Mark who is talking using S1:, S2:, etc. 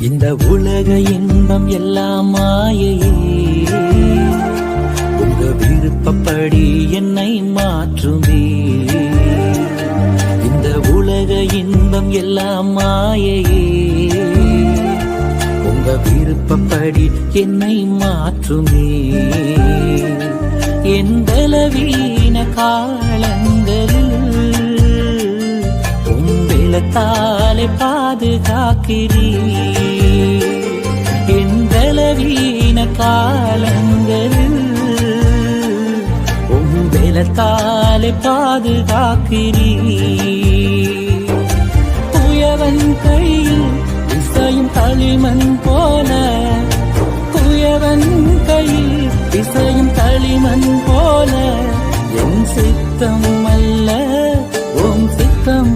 S1: இந்த உலக இன்பம் எல்லாம் மாயையே, உங்க விருப்பப்படி என்னை மாற்றுமே. இந்த உலக இன்பம் எல்லாம் மாயையே, உங்க விருப்பப்படி என்னை மாற்றுமே. என் பலவீன காலங்களில் உங்களத்தாலே பாதுகாக்கிறீர். என் பலவீன காலங்களில் உங்களத்தாலே பாதுகாக்கிறீர். புயவன் கையில் இசையும் களிமண் போல, புயவன் கையில் இசையும் களிமண் போல, என் சித்தம் அல்ல உம் சித்தம்